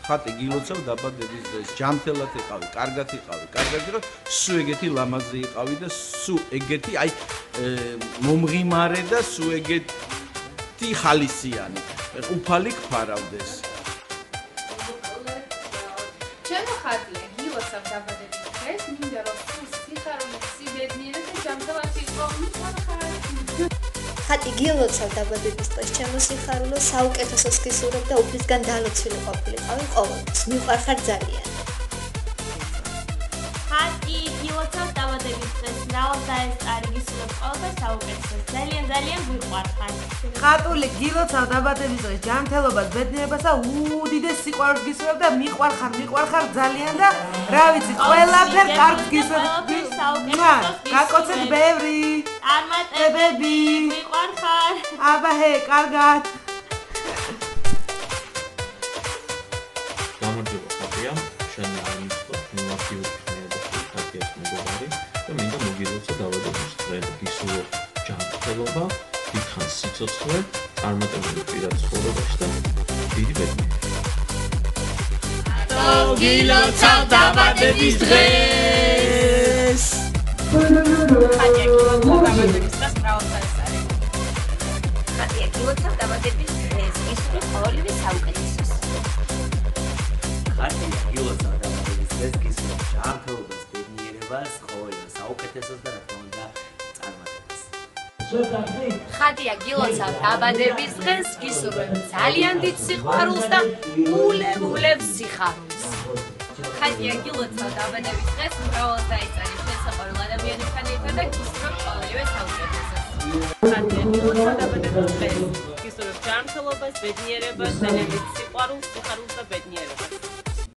ხატი გილოცავ დაბადების დღეს, ჯანმრთელად იყავი, კარგად იყავი, რომ სულ ეგეთი ლამაზი იყავი და სულ ეგეთი აი მომღიმარე და სულ ეგეთი ხალისიანი, უფალი გფარავდეს. ჩემო ხატია გილოცავ დაბადების დღეს, მინდა რომ სულ სიხარული, სიბედნიერება და ჯანმრთელად იყო. ხატი გილოცავ დაბადების დღეს, ჩემო სიხარულო, საუკეთესოს გისურვებ და უფლისგან დალოცვილი ყოფილიყავი ყოველთვის. მიყვარხარ ძალიან. ხატი გილოცავ დაბადების დღეს, მრავალდაესწარი გისურვებ ყოველთვის საუკეთესოს. ძალიან გვიყვარხარ. ხატული გილოცავ დაბადების დღეს, ჯანმრთელობას, ბედნიერებას და უდიდეს სიყვარულს გისურვებ და მიყვარხარ ძალიან და რა ვიცი, ყველაფერ კარგს გისურვებ. გაკოცეთ ბევრი. წარმატებები გვიყვარხარ. აბაჰე, კარგად. გამარჯობა ხატია, შენ აიმწყო, მიმართივი და ხატიას მეგობარი და მინდა მოგილოცო დაბადების დღე გისურვებ ჯანმრთელობა, დიდხანს სიცოცხლე, წარმატებული პირად ცხოვრებაში და დიდი ბედნიერება. გილოცავ დაბადების დღეს. ხატია გილოცავ დაბადების დღეს, მრავალდაესწარი. ხატია გილოცავ დაბადების დღეს, გისურვებ ყოველივე საუკეთესოს. ხატია გილოცავ დაბადების დღეს, გისურვებ ჯანმრთელობას, ბედნიერებას, ყოველივე საუკეთესოს და რა თქმა უნდა წარმატებას. ხატია გილოცავ დაბადების დღეს, გისურვებ ძალიან დიდ სიყვარულს და ულევ სიხარულს. ხატია გილოცავ დაბადების დღეს, მრავალდაესწარი შესაყვარელ ადამიანებთან ერთად და გისურვებ ყოველივე საუკეთესოს. ხატია გილოცავ დაბადების დღეს, გისურვებ ჯანმრთელობას, ბედნიერებას, ძალიან დიდ სიყვარულს და ბედნიერებას.